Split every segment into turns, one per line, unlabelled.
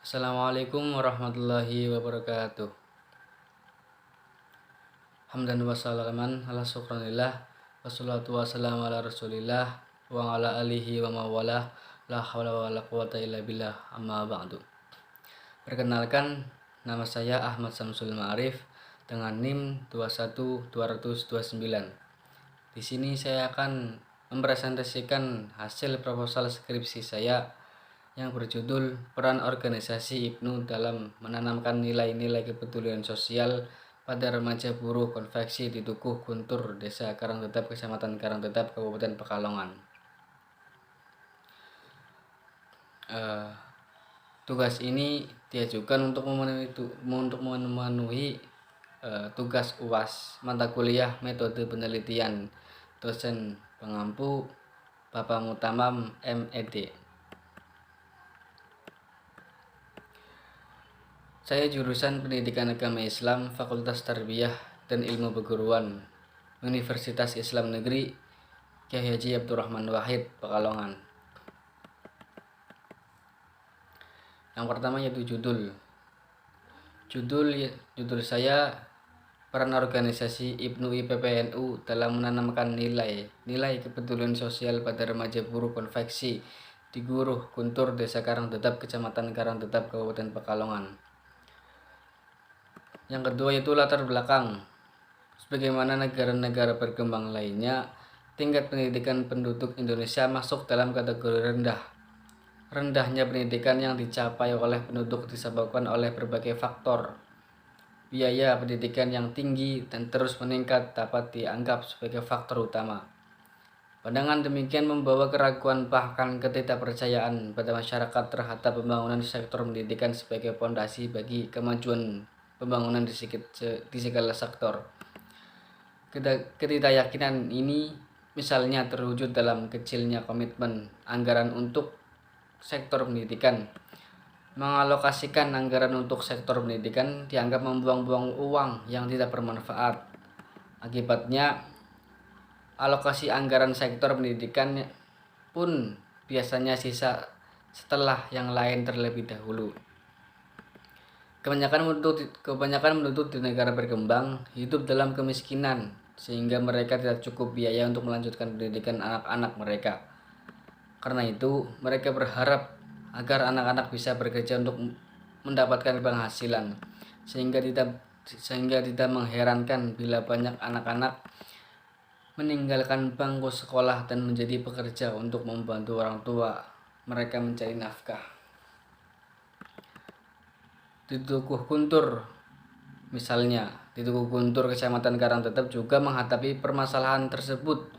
Assalamualaikum warahmatullahi wabarakatuh. Hamdan wa salaman ala syukranillah. Wassalatu wassalamu ala rasulillah wa ala alihi wa mawalah. La hawla wa la quwata illa billah, amma ba'du. Perkenalkan, nama saya Ahmad Samsul Ma'arif dengan NIM 21229. Di sini saya akan mempresentasikan hasil proposal skripsi saya yang berjudul Peran Organisasi IPNU dalam Menanamkan Nilai-Nilai Kepedulian Sosial pada Remaja Buruh Konveksi di Dukuh Guntur, Desa Karangtetap, Kecamatan Karangtetap, Kabupaten Pekalongan. Tugas ini diajukan untuk memenuhi tugas UAS mata kuliah metode penelitian dosen pengampu Bapak Mutamam MED. Saya jurusan Pendidikan Agama Islam, Fakultas Tarbiyah dan Ilmu Perguruan, Universitas Islam Negeri Kyai Haji Abdurrahman Wahid, Pekalongan. Yang pertama yaitu judul saya, Peran Organisasi IPNU IPPNU dalam menanamkan nilai kepedulian sosial pada remaja buruh konveksi di Guruh Guntur, Desa Karangtetap, Kecamatan Karangtetap, Kabupaten Pekalongan. Yang kedua yaitu latar belakang. Sebagaimana negara-negara berkembang lainnya, tingkat pendidikan penduduk Indonesia masuk dalam kategori rendah. Rendahnya pendidikan yang dicapai oleh penduduk disebabkan oleh berbagai faktor. Biaya pendidikan yang tinggi dan terus meningkat dapat dianggap sebagai faktor utama. Pandangan demikian membawa keraguan bahkan ketidakpercayaan pada masyarakat terhadap pembangunan sektor pendidikan sebagai fondasi bagi kemajuan pembangunan di segala sektor. Ketidakyakinan ini misalnya terwujud dalam kecilnya komitmen anggaran untuk sektor pendidikan. Mengalokasikan anggaran untuk sektor pendidikan dianggap membuang-buang uang yang tidak bermanfaat. Akibatnya, alokasi anggaran sektor pendidikan pun biasanya sisa setelah yang lain terlebih dahulu. Kebanyakan penduduk di negara berkembang hidup dalam kemiskinan sehingga mereka tidak cukup biaya untuk melanjutkan pendidikan anak-anak mereka. Karena itu, mereka berharap agar anak-anak bisa bekerja untuk mendapatkan penghasilan, sehingga tidak mengherankan bila banyak anak-anak meninggalkan bangku sekolah dan menjadi pekerja untuk membantu orang tua mereka mencari nafkah. Di Dukuh Guntur, misalnya, di Dukuh Guntur, Kecamatan Karangtetap juga menghadapi permasalahan tersebut,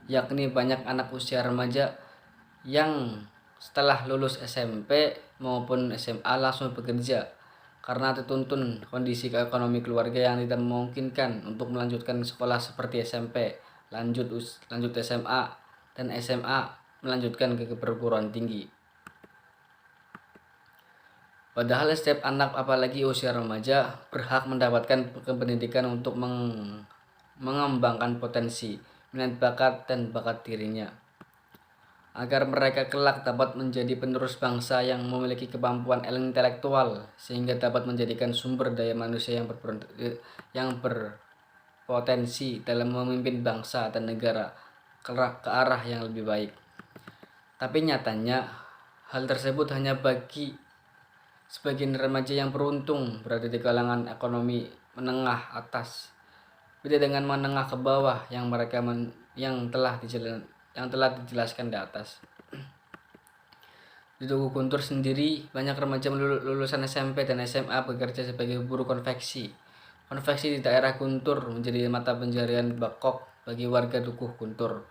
yakni banyak anak usia remaja yang setelah lulus SMP maupun SMA langsung bekerja karena dituntun kondisi ekonomi keluarga yang tidak memungkinkan untuk melanjutkan sekolah seperti SMP, lanjut SMA, dan SMA melanjutkan ke perguruan tinggi. Padahal setiap anak, apalagi usia remaja, berhak mendapatkan pendidikan untuk mengembangkan potensi, minat bakat, dan bakat dirinya, agar mereka kelak dapat menjadi penerus bangsa yang memiliki kemampuan intelektual, sehingga dapat menjadikan sumber daya manusia yang berpotensi dalam memimpin bangsa dan negara ke arah yang lebih baik. Tapi nyatanya, hal tersebut hanya bagi sebagian remaja yang beruntung berada di kalangan ekonomi menengah atas. Beda dengan menengah ke bawah yang telah dijelaskan di atas. Di Dukuh Guntur sendiri, banyak remaja lulusan SMP dan SMA bekerja sebagai buruh konveksi. Konveksi di daerah Guntur menjadi mata pencarian bakok bagi warga Dukuh Guntur.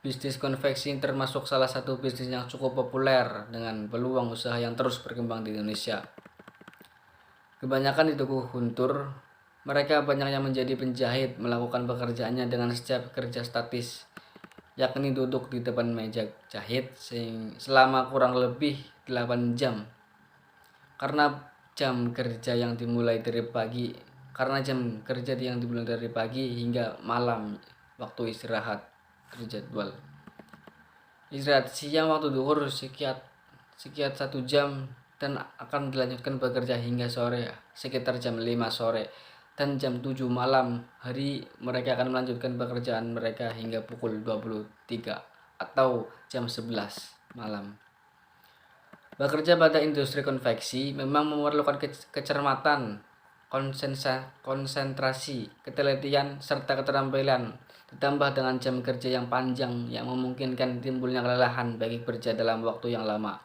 Bisnis konveksi termasuk salah satu bisnis yang cukup populer dengan peluang usaha yang terus berkembang di Indonesia. Kebanyakan di Dukuh Guntur, mereka banyak yang menjadi penjahit, melakukan pekerjaannya dengan setiap kerja statis, yakni duduk di depan meja jahit selama kurang lebih 8 jam. Karena jam kerja yang dimulai dari pagi hingga malam, waktu istirahat terjadwal. Istirahat siang waktu duhur sekian 1 jam dan akan dilanjutkan bekerja hingga sore sekitar jam 5 sore, dan jam 7 malam hari mereka akan melanjutkan pekerjaan mereka hingga pukul 23 atau jam 11 malam. Bekerja pada industri konveksi memang memerlukan kecermatan, konsentrasi, ketelitian, serta keterampilan, ditambah dengan jam kerja yang panjang yang memungkinkan timbulnya kelelahan bagi kerja dalam waktu yang lama,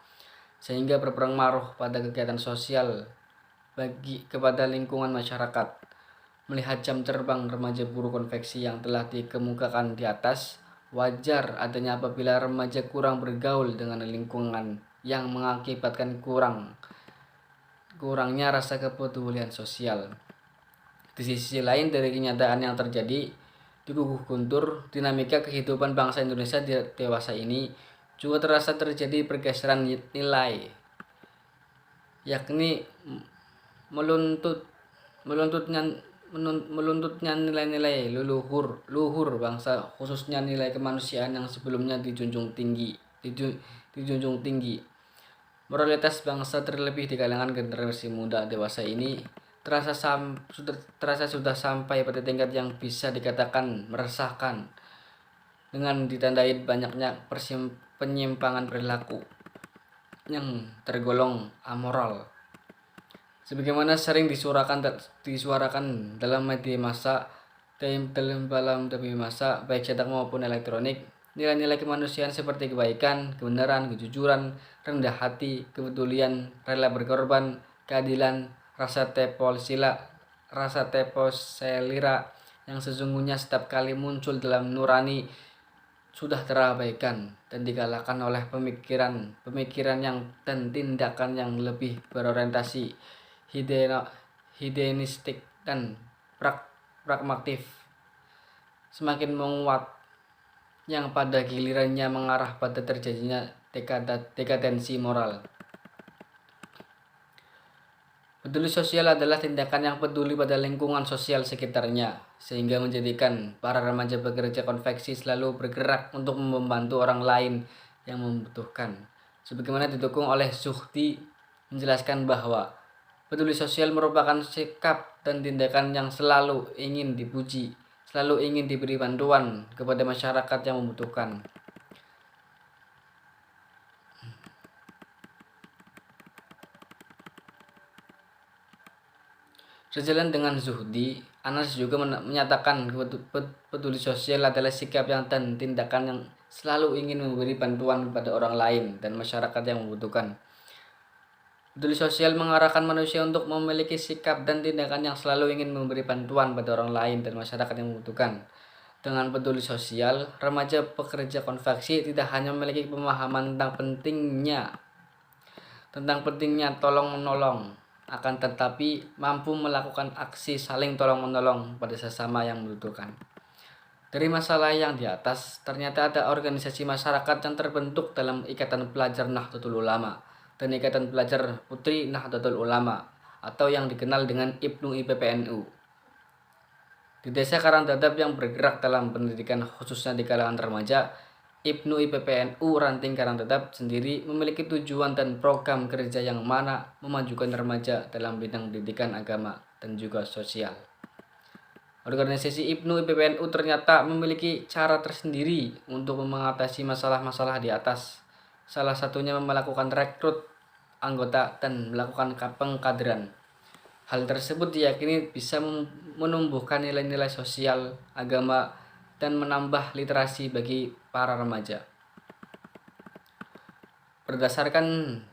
sehingga berpengaruh pada kegiatan sosial kepada lingkungan masyarakat. Melihat jam terbang remaja buruh konveksi yang telah dikemukakan di atas, wajar adanya apabila remaja kurang bergaul dengan lingkungan yang mengakibatkan kurangnya rasa kepedulian sosial. Di sisi lain dari kenyataan yang terjadi di Guguh Guntur, dinamika kehidupan bangsa Indonesia dewasa ini juga terasa terjadi pergeseran nilai, yakni meluntutnya nilai-nilai luhur bangsa, khususnya nilai kemanusiaan yang sebelumnya dijunjung tinggi. Moralitas bangsa terlebih di kalangan generasi muda dewasa ini terasa sudah sampai pada tingkat yang bisa dikatakan meresahkan, dengan ditandai banyaknya penyimpangan perilaku yang tergolong amoral. Sebagaimana sering disuarakan dalam media massa, baik cetak maupun elektronik, nilai-nilai kemanusiaan seperti kebaikan, kebenaran, kejujuran, rendah hati, kepedulian, rela berkorban, keadilan, rasa teposelira yang sesungguhnya setiap kali muncul dalam nurani sudah terabaikan dan dikalahkan oleh pemikiran yang dan tindakan yang lebih berorientasi hedonistik dan pragmatif semakin menguat, yang pada gilirannya mengarah pada terjadinya dekadensi moral. Peduli sosial adalah tindakan yang peduli pada lingkungan sosial sekitarnya, sehingga menjadikan para remaja bekerja konveksi selalu bergerak untuk membantu orang lain yang membutuhkan. Sebagaimana didukung oleh Zuhdi menjelaskan bahwa peduli sosial merupakan sikap dan tindakan yang selalu ingin dipuji, selalu ingin diberi bantuan kepada masyarakat yang membutuhkan. Sejalan dengan Zuhdi, Anas juga menyatakan peduli sosial adalah sikap dan tindakan yang selalu ingin memberi bantuan kepada orang lain dan masyarakat yang membutuhkan. Peduli sosial mengarahkan manusia untuk memiliki sikap dan tindakan yang selalu ingin memberi bantuan pada orang lain dan masyarakat yang membutuhkan. Dengan peduli sosial, remaja pekerja konveksi tidak hanya memiliki pemahaman tentang pentingnya tolong-menolong, akan tetapi mampu melakukan aksi saling tolong-menolong pada sesama yang membutuhkan. Dari masalah yang di atas, ternyata ada organisasi masyarakat yang terbentuk dalam Ikatan Pelajar Nahdlatul Ulama dan Ikatan Pelajar Putri Nahdlatul Ulama, atau yang dikenal dengan IPNU IPPNU. Di Desa Karangdadap yang bergerak dalam pendidikan khususnya di kalangan remaja, IPNU IPPNU Ranting Karangdadap sendiri memiliki tujuan dan program kerja yang mana memajukan remaja dalam bidang pendidikan agama dan juga sosial. Organisasi IPNU IPPNU ternyata memiliki cara tersendiri untuk mengatasi masalah-masalah di atas. Salah satunya melakukan rekrut anggota dan melakukan pengkaderan. Hal tersebut diyakini bisa menumbuhkan nilai-nilai sosial, agama, dan menambah literasi bagi para remaja. Berdasarkan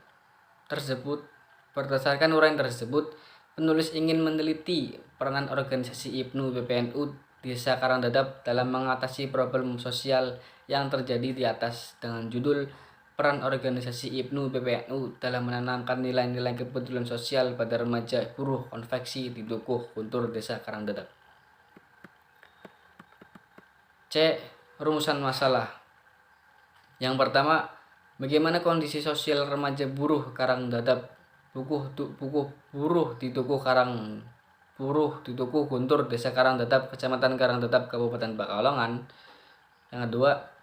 uraian tersebut, penulis ingin meneliti peranan organisasi IPNU IPPNU Desa Karangdadap dalam mengatasi problem sosial yang terjadi di atas dengan judul Peran Organisasi IPNU IPPNU dalam menanamkan nilai-nilai kepedulian sosial pada remaja buruh konveksi di Dukuh Guntur Desa Karangdadap. C. Rumusan masalah. Yang pertama, bagaimana kondisi sosial remaja buruh Karangdadap buruh di Dukuh Guntur Desa Karangdadap, Kecamatan Karangdadap, Kabupaten Pekalongan. Yang kedua,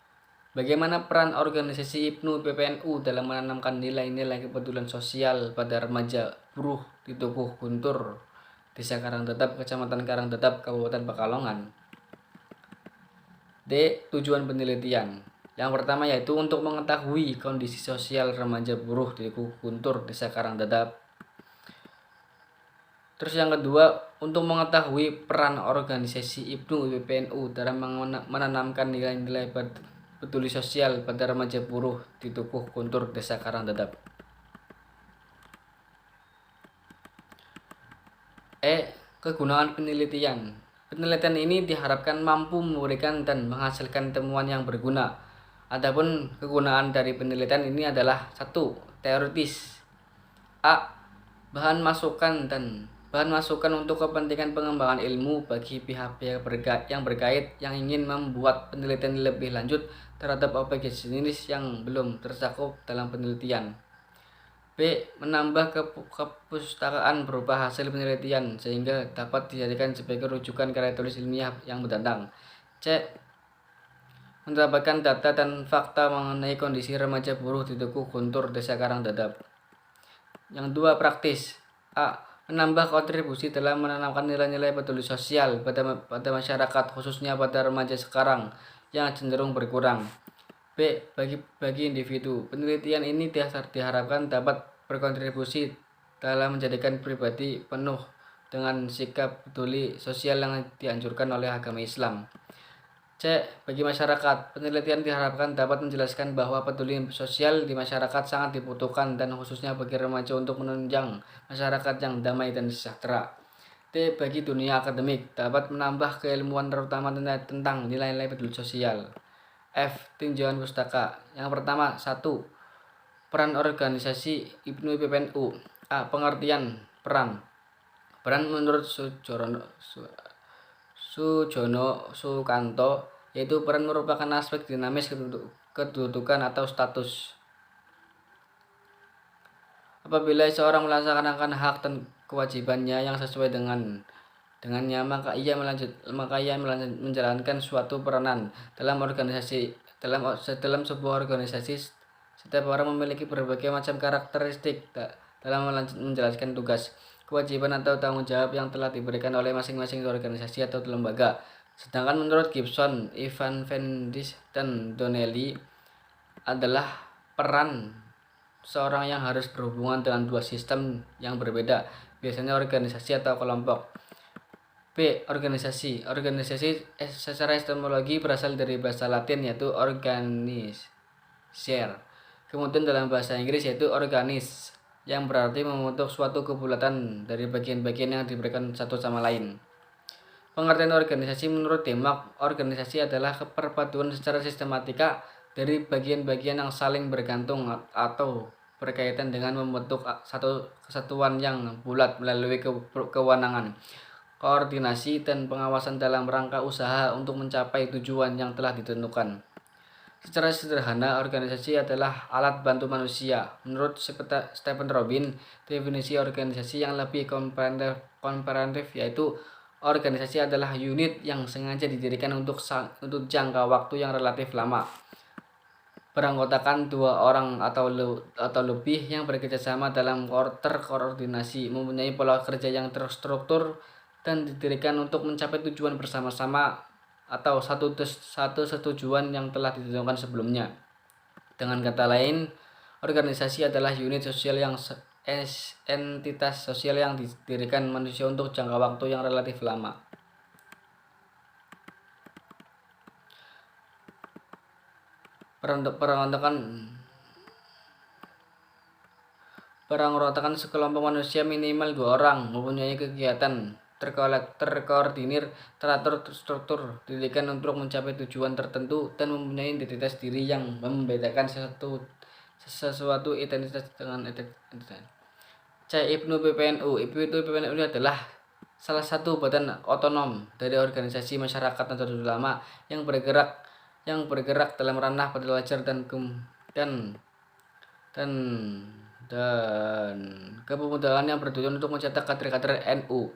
Bagaimana peran organisasi IPNU PPNU dalam menanamkan nilai-nilai kepedulian sosial pada remaja buruh di Tugu Guntur, Desa Karangtetap, Kecamatan Karangtetap, Kabupaten Pekalongan? D. Tujuan penelitian. Yang pertama yaitu untuk mengetahui kondisi sosial remaja buruh di Tugu Guntur, Desa Karangtetap. Terus yang kedua, untuk mengetahui peran organisasi IPNU PPNU dalam menanamkan nilai-nilai peduli sosial pada remaja buruh di Tugu Guntur, Desa Karangtetap. Kegunaan penelitian. Penelitian ini diharapkan mampu memberikan dan menghasilkan temuan yang berguna. Adapun kegunaan dari penelitian ini adalah 1. Teoritis. A. Bahan masukan untuk kepentingan pengembangan ilmu bagi pihak-pihak yang berkait yang ingin membuat penelitian lebih lanjut terhadap objek jenis yang belum tercakup dalam penelitian. B. Menambah kepustakaan berupa hasil penelitian sehingga dapat dijadikan sebagai rujukan karya tulis ilmiah yang mendatang. C. Mendapatkan data dan fakta mengenai kondisi remaja buruh di Tugu Guntur, Desa Karangtetap. Yang 2. Praktis. A. Menambah kontribusi dalam menanamkan nilai-nilai peduli sosial pada masyarakat, khususnya pada remaja sekarang yang cenderung berkurang. B. Bagi individu, penelitian ini diharapkan dapat berkontribusi dalam menjadikan pribadi penuh dengan sikap peduli sosial yang dianjurkan oleh agama Islam. C. Bagi masyarakat, penelitian diharapkan dapat menjelaskan bahwa peduli sosial di masyarakat sangat dibutuhkan dan khususnya bagi remaja untuk menunjang masyarakat yang damai dan sejahtera. D. Bagi dunia akademik, dapat menambah keilmuan terutama tentang nilai-nilai peduli sosial. F. Tinjauan pustaka. Yang pertama, 1. Peran organisasi IPNU PPNU. A. Pengertian peran. Peran menurut Sujono Sukanto yaitu peran merupakan aspek dinamis kedudukan atau status. Apabila seorang melaksanakan hak dan kewajibannya yang sesuai dengannya, maka ia menjalankan suatu peranan dalam organisasi. Dalam sebuah organisasi, setiap orang memiliki berbagai macam karakteristik dalam menjalankan tugas, kewajiban atau tanggung jawab yang telah diberikan oleh masing-masing organisasi atau lembaga. Sedangkan menurut Gibson, Ivan Vendis, dan Donnelly adalah peran seorang yang harus berhubungan dengan dua sistem yang berbeda, biasanya organisasi atau kelompok. B. Organisasi. Organisasi secara etimologi berasal dari bahasa Latin yaitu organizer. Kemudian dalam bahasa Inggris yaitu organis, yang berarti membentuk suatu kebulatan dari bagian-bagian yang diberikan satu sama lain. Pengertian organisasi menurut Denmark, organisasi adalah perpaduan secara sistematika dari bagian-bagian yang saling bergantung atau berkaitan dengan membentuk satu kesatuan yang bulat melalui kewenangan, koordinasi, dan pengawasan dalam rangka usaha untuk mencapai tujuan yang telah ditentukan. Secara sederhana, organisasi adalah alat bantu manusia. Menurut Stephen Robin, definisi organisasi yang lebih komprehensif yaitu organisasi adalah unit yang sengaja didirikan untuk jangka waktu yang relatif lama, beranggotakan 2 orang atau lebih yang bekerjasama dalam terkoordinasi, mempunyai pola kerja yang terstruktur, dan didirikan untuk mencapai tujuan bersama-sama atau satu tujuan yang telah ditentukan sebelumnya. Dengan kata lain, organisasi adalah unit sosial yang entitas sosial yang didirikan manusia untuk jangka waktu yang relatif lama. Peranggotakan sekelompok manusia minimal 2 orang, mempunyai kegiatan terkoordinir, teratur, terstruktur, didirikan untuk mencapai tujuan tertentu, dan mempunyai identitas diri yang membedakan sesuatu identitas dengan identitas. C. IPNU PPNU. IPNU PPNU adalah salah satu badan otonom dari organisasi masyarakat Nahdlatul Ulama yang bergerak dalam ranah belajar dan kepemudaan yang bertujuan untuk mencetak kader-kader NU.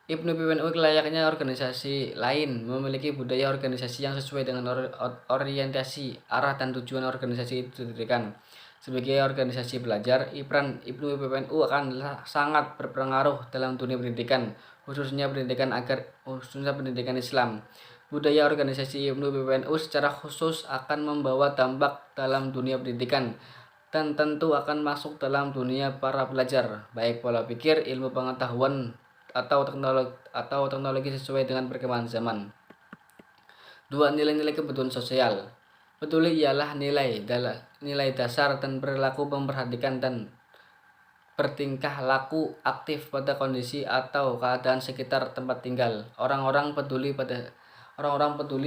Ibnu PWNU layaknya organisasi lain memiliki budaya organisasi yang sesuai dengan orientasi, arah dan tujuan organisasi itu didirikan. Sebagai organisasi belajar, Ibnu PWNU akan sangat berpengaruh dalam dunia pendidikan, khususnya pendidikan Islam. Budaya organisasi Ibnu PWNU secara khusus akan membawa dampak dalam dunia pendidikan dan tentu akan masuk dalam dunia para pelajar, baik pola pikir, ilmu pengetahuan atau teknologi sesuai dengan perkembangan zaman. 2. Nilai-nilai kebutuhan sosial. Peduli ialah nilai dasar dan perilaku memperhatikan dan bertingkah laku aktif pada kondisi atau keadaan sekitar tempat tinggal. Orang-orang peduli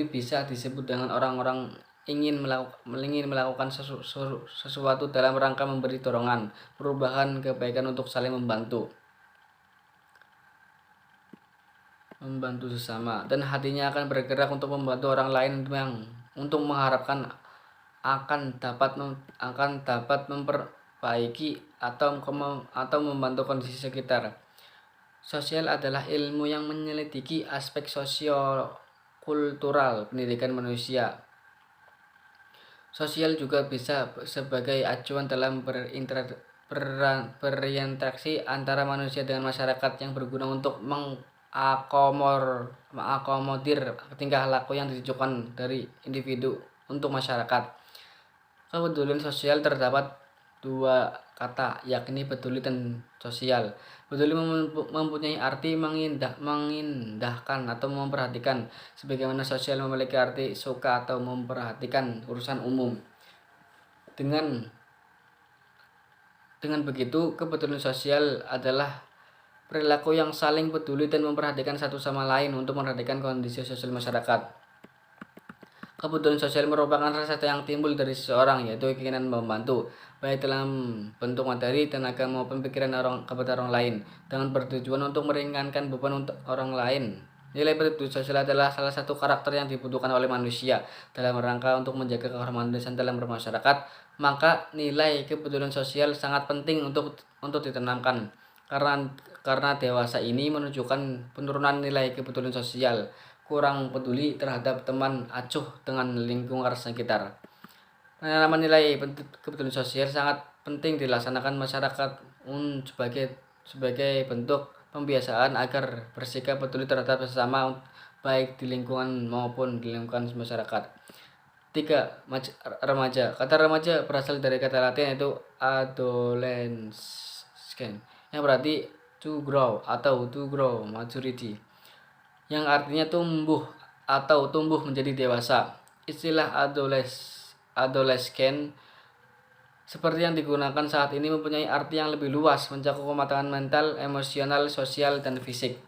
bisa disebut dengan orang-orang ingin melakukan sesuatu dalam rangka memberi dorongan, perubahan, kebaikan untuk saling membantu sesama, dan hatinya akan bergerak untuk membantu orang lain yang untuk mengharapkan akan dapat memperbaiki atau membantu kondisi sekitar. Sosial adalah ilmu yang menyelidiki aspek sosio-kultural pendidikan manusia. Sosial juga bisa sebagai acuan dalam berinteraksi antara manusia dengan masyarakat yang berguna untuk mengakomodir tingkah laku yang ditujukan dari individu untuk masyarakat. Kepedulian sosial terdapat dua kata, yakni peduli dan sosial. Peduli mempunyai arti mengindahkan atau memperhatikan, sebagaimana sosial memiliki arti suka atau memperhatikan urusan umum. Dengan begitu, kepedulian sosial adalah perilaku yang saling peduli dan memperhatikan satu sama lain untuk memperhatikan kondisi sosial masyarakat. Kepedulian sosial merupakan rasa yang timbul dari seseorang, yaitu keinginan membantu, baik dalam bentuk materi, tenaga maupun pikiran kepada orang lain, dengan bertujuan untuk meringankan beban untuk orang lain. Nilai peduli sosial adalah salah satu karakter yang dibutuhkan oleh manusia dalam rangka untuk menjaga keharmonisan dalam bermasyarakat. Maka nilai kepedulian sosial sangat penting untuk ditanamkan. Karena dewasa ini menunjukkan penurunan nilai kepedulian sosial, kurang peduli terhadap teman acuh dengan lingkungan sekitar. Penanaman nilai kepedulian sosial sangat penting dilaksanakan masyarakat sebagai bentuk pembiasaan agar bersikap peduli terhadap sesama, baik di lingkungan maupun di lingkungan masyarakat. 3. Remaja. Kata remaja berasal dari kata Latin yaitu adolescens, yang berarti to grow maturity, yang artinya tumbuh menjadi dewasa. Istilah adolescent seperti yang digunakan saat ini mempunyai arti yang lebih luas, mencakup kematangan mental, emosional, sosial, dan fisik.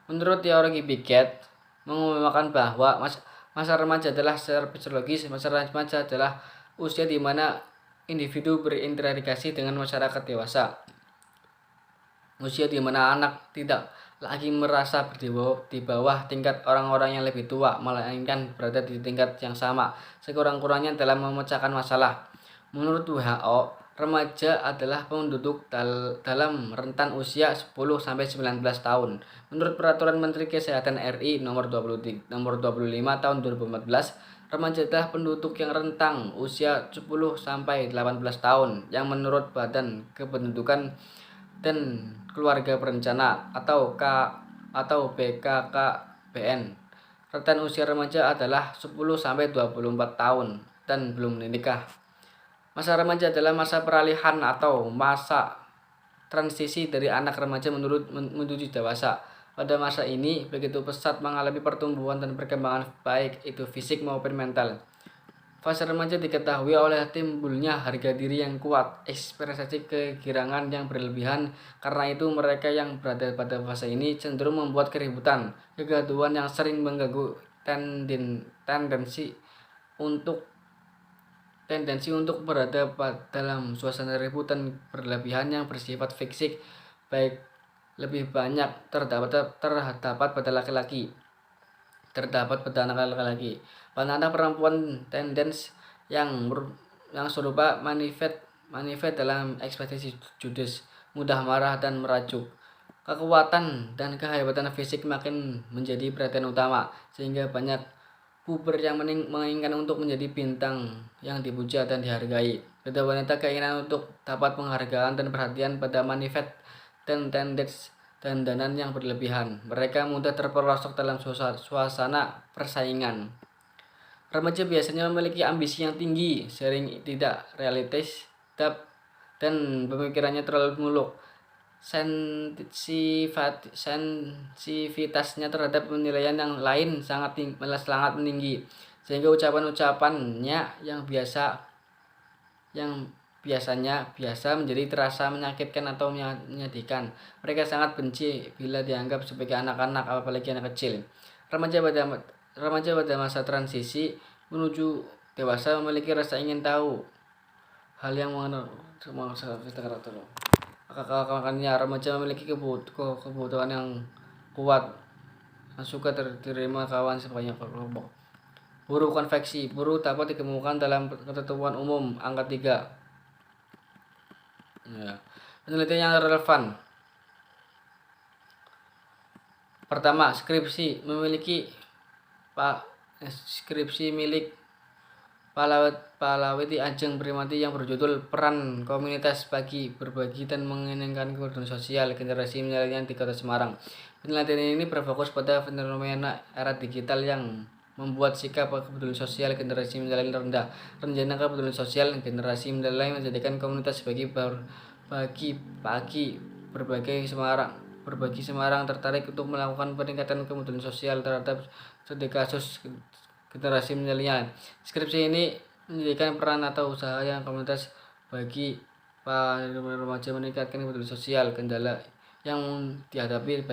Menurut teori Piaget, mengumumkan bahwa masa remaja adalah secara fisiologis, masa remaja adalah usia di mana individu berinteraksi dengan masyarakat dewasa. Usia di mana anak tidak lagi merasa di bawah tingkat orang-orang yang lebih tua, melainkan berada di tingkat yang sama, sekurang-kurangnya dalam memecahkan masalah. Menurut WHO, remaja adalah penduduk dalam rentan usia 10-19 tahun. Menurut Peraturan Menteri Kesehatan RI nomor 25 tahun 2014, remaja adalah penduduk yang rentang usia 10-18 tahun yang menurut Badan Kependudukan dan Keluarga Berencana atau BKKBN. Rentan usia remaja adalah 10-24 tahun dan belum menikah. Masa remaja adalah masa peralihan atau masa transisi dari anak remaja menuju dewasa. Pada masa ini begitu pesat mengalami pertumbuhan dan perkembangan baik itu fisik maupun mental. Fase remaja diketahui oleh timbulnya harga diri yang kuat, ekspresi kegirangan yang berlebihan. Karena itu mereka yang berada pada fase ini cenderung membuat keributan, kegaduhan yang sering mengganggu tendensi untuk berada dalam suasana ribut dan berlebihan yang bersifat fisik, baik lebih banyak terdapat pada laki-laki. Pada anak perempuan, tendens yang serupa manifest dalam ekspresi judes, mudah marah dan merajuk. kekuatan dan kehebatan fisik makin menjadi perhatian utama, sehingga banyak puber yang menginginkan untuk menjadi bintang yang dipuja dan dihargai. Pada wanita, keinginan untuk dapat penghargaan dan perhatian pada manifest dan tendens dandanan yang berlebihan. Mereka mudah terperosok dalam suasana persaingan. Remaja biasanya memiliki ambisi yang tinggi, sering tidak realistis, dan pemikirannya terlalu muluk. Sensitivitasnya terhadap penilaian yang lain sangat meninggi, sehingga ucapan-ucapannya yang biasanya biasa menjadi terasa menyakitkan atau menyedihkan. Mereka sangat benci bila dianggap sebagai anak-anak, apalagi anak kecil. Remaja pada masa transisi menuju dewasa memiliki rasa ingin tahu hal yang mengenal karakter. Makanya remaja memiliki kebutuhan yang kuat dan suka terima kawan sebanyak kelompok. Buru konveksi. Buru dapat dikemukakan dalam ketentuan umum angka 3. Ya. Penelitian yang relevan. Pertama, skripsi milik Palawati Ajeng Primati yang berjudul Peran Komunitas Berbagi dan Mengeningkan Kepedulian Sosial Generasi Milenial di Kota Semarang. Penelitian ini berfokus pada fenomena era digital yang membuat sikap kepedulian sosial generasi milenial rendah. Rencana kepedulian sosial generasi milenial menjadikan komunitas berbagi Semarang tertarik untuk melakukan peningkatan kepedulian sosial terhadap studi kasus generasi milenial. Skripsi ini menjadikan peran atau usaha yang komunitas bagi para remaja meningkatkan kepedulian sosial, kendala yang dihadapi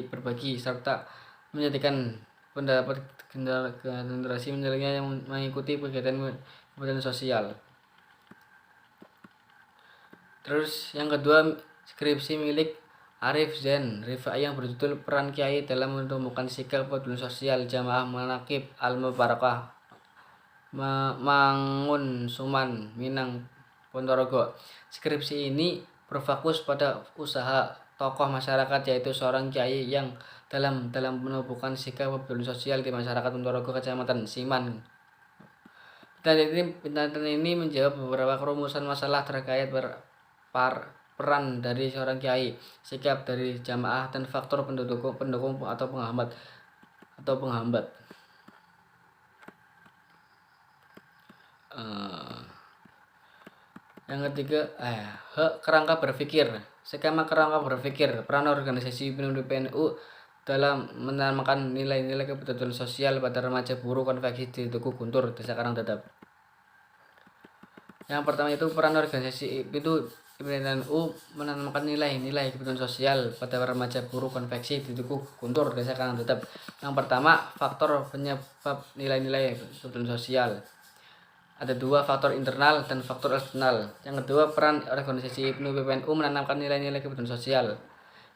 berbagi serta menjadikan pendapat generasi milenial yang mengikuti kegiatan kepedulian sosial. Terus yang kedua, skripsi milik Arif Zain Rifai yang berjudul Peran Kiai dalam Menumbuhkan Sikap Kepedulian Sosial Jamaah Manaqib Al-Mubarakah Mangun Suman Minang Ponorogo. Skripsi ini berfokus pada usaha tokoh masyarakat, yaitu seorang kiai yang dalam menumbuhkan sikap kepedulian sosial di masyarakat Ponorogo, Kecamatan Siman. Penelitian ini menjawab beberapa kerumusan masalah terkait peran dari seorang kiai, sikap dari jamaah, dan faktor pendukung atau penghambat. Yang ketiga, kerangka berpikir. Skema kerangka berpikir, peran organisasi PNU dalam menanamkan nilai-nilai kepedulian sosial pada remaja buruh konveksi di Tugu Guntur, Desa Karangdadap. Yang pertama itu peran organisasi PNU menanamkan nilai-nilai kepedulian sosial pada remaja buruh konveksi di Tugu Guntur, Desa Karangdadap. Yang pertama, faktor penyebab nilai-nilai kepedulian sosial. Ada dua, faktor internal dan faktor eksternal. Yang kedua, peran organisasi PNU menanamkan nilai-nilai kepedulian sosial.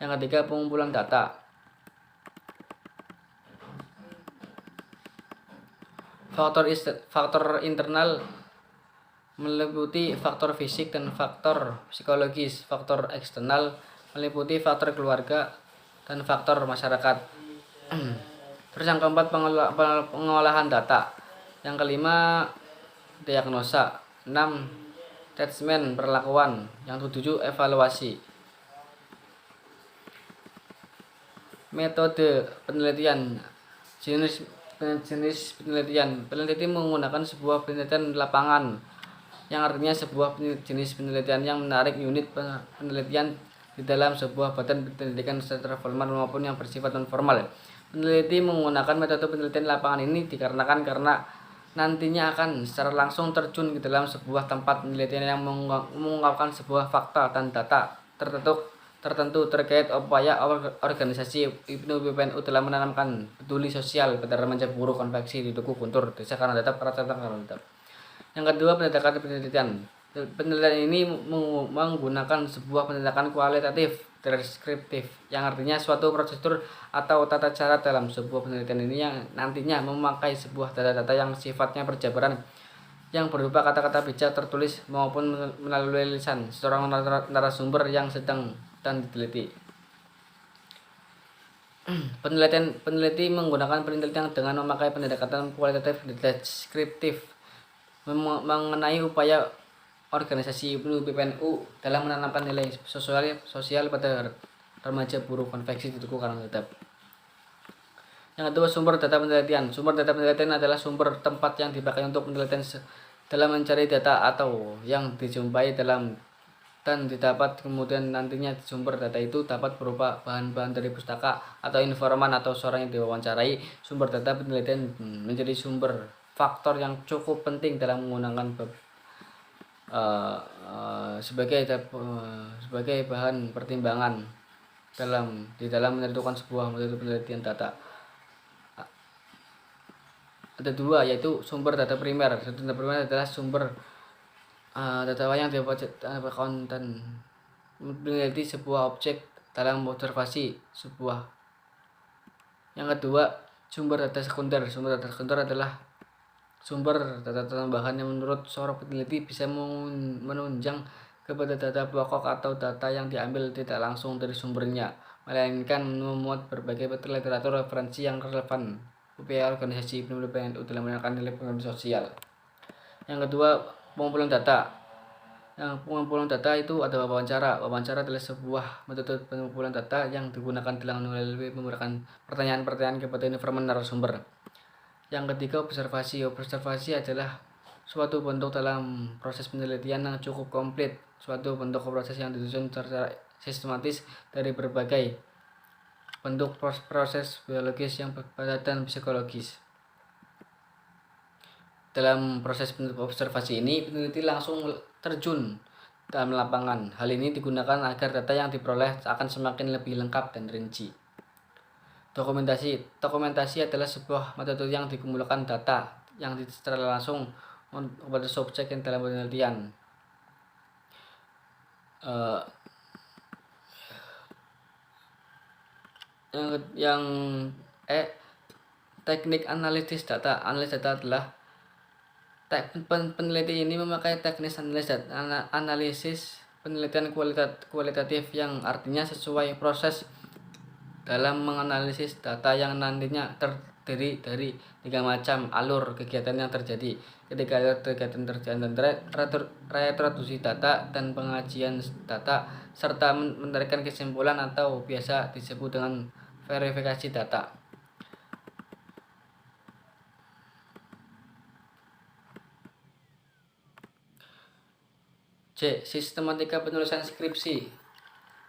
Yang ketiga, pengumpulan data. Faktor internal meliputi faktor fisik dan faktor psikologis. Faktor eksternal meliputi faktor keluarga dan faktor masyarakat. Terus yang keempat, pengolahan data. Yang kelima, diagnosa. 6, assessment perlakuan. Yang 7, evaluasi. Metode penelitian. Jenis penelitian. Peneliti menggunakan sebuah penelitian lapangan, yang artinya sebuah jenis penelitian yang menarik unit penelitian di dalam sebuah badan penelitian secara formal maupun yang bersifat non formal. Peneliti menggunakan metode penelitian lapangan ini dikarenakan karena nantinya akan secara langsung terjun ke dalam sebuah tempat penelitian yang mengungkapkan sebuah fakta dan data tertentu terkait upaya organisasi PNU dalam menanamkan peduli sosial pada remaja buruh konveksi di Tugu Guntur, Desa Karangdadap, Kecamatan Karangdadap. Yang kedua, penelitian. Penelitian ini menggunakan sebuah penelitian kualitatif deskriptif, yang artinya suatu prosedur atau tata cara dalam sebuah penelitian ini yang nantinya memakai sebuah data-data yang sifatnya perjabaran, yang berupa kata-kata bijak tertulis maupun melalui lisan seorang narasumber yang sedang dan diteliti. Peneliti menggunakan penelitian dengan memakai pendekatan kualitatif deskriptif mengenai upaya organisasi PBNU dalam menanamkan nilai sosial pada remaja buruh konveksi di tuku karang tetap. Yang kedua, sumber data penelitian. Sumber data penelitian adalah sumber tempat yang dipakai untuk penelitian dalam mencari data atau yang dijumpai dalam dan didapat kemudian nantinya sumber data itu dapat berupa bahan-bahan dari pustaka atau informan atau seorang yang diwawancarai. Sumber data penelitian menjadi sumber faktor yang cukup penting dalam menggunakan sebagai bahan pertimbangan di dalam menentukan sebuah metode penelitian data. Ada dua, yaitu sumber data primer. Sumber data primer adalah sumber data yang dapat konten meneliti sebuah objek dalam observasi sebuah. Yang kedua, sumber data sekunder. Sumber data sekunder adalah sumber data tambahan yang menurut seorang peneliti bisa menunjang kepada data pokok atau data yang diambil tidak langsung dari sumbernya, melainkan memuat berbagai literatur referensi yang relevan upaya organisasi PBNU dalam menekan nilai pengabdian sosial. Yang kedua, pengumpulan data. Yang pengumpulan data itu ada wawancara. Wawancara adalah sebuah metode pengumpulan data yang digunakan dalam memberikan pertanyaan-pertanyaan kepada informan narasumber. Yang ketiga, observasi. Observasi adalah suatu bentuk dalam proses penelitian yang cukup komplit, suatu bentuk proses yang disusun secara sistematis dari berbagai bentuk proses biologis yang berbeda dan psikologis. Dalam proses observasi ini, peneliti langsung terjun dalam lapangan. Hal ini digunakan agar data yang diperoleh akan semakin lebih lengkap dan rinci. Dokumentasi adalah sebuah metode yang dikumpulkan data yang secara langsung kepada subjek yang dalam penelitian. Teknik analisis data. Analisis data adalah peneliti ini memakai teknis analisis penelitian kualitatif yang artinya sesuai proses dalam menganalisis data yang nantinya terdiri dari 3 macam alur kegiatan yang terjadi ketika kegiatan terjadi, dan reproduksi data dan pengajian data serta menarikkan kesimpulan atau biasa disebut dengan verifikasi data. C. Sistematika penulisan skripsi.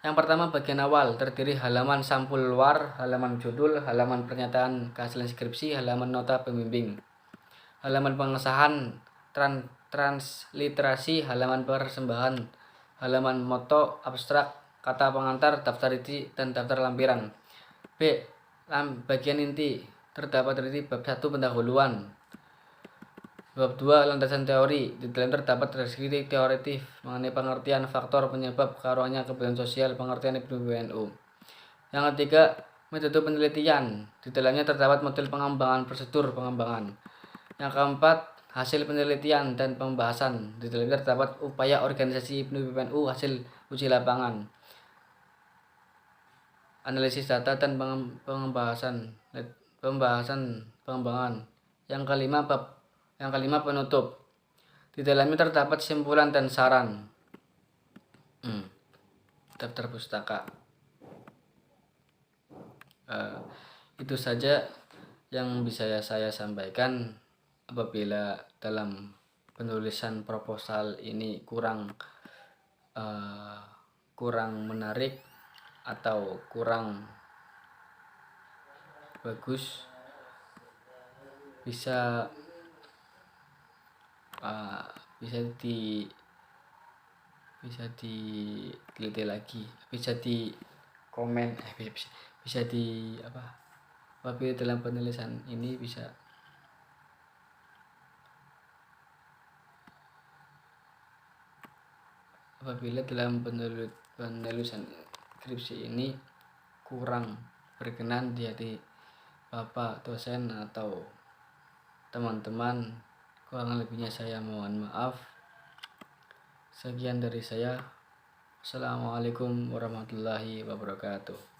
Yang pertama, bagian awal terdiri halaman sampul luar, halaman judul, halaman pernyataan kehasil skripsi, halaman nota pembimbing, halaman pengesahan transliterasi, halaman persembahan, halaman moto, abstrak, kata pengantar, daftar isi, dan daftar lampiran. B. Bagian inti terdapat dari bab 1 pendahuluan, bab 2 landasan teori. Di dalam terdapat deskripsi teoritif mengenai pengertian faktor penyebab keruangnya kebutuhan sosial, pengertian PBNU. Yang ketiga, metode penelitian. Di dalamnya terdapat model pengembangan, prosedur pengembangan. Yang keempat, hasil penelitian dan pembahasan. Di dalamnya terdapat upaya organisasi PBNU, hasil uji lapangan, analisis data dan pengembangan. Yang kelima, penutup. Di dalamnya terdapat simpulan dan saran. Daftar pustaka. Itu saja yang bisa saya sampaikan. Apabila dalam penulisan proposal ini kurang menarik atau kurang bagus, bisa diteliti lagi, bisa di komen, apabila dalam penulisan ini apabila dalam penulisan skripsi ini kurang berkenan di hati Bapak dosen atau teman-teman, kurang lebihnya saya mohon maaf. Sekian dari saya. Assalamualaikum warahmatullahi wabarakatuh.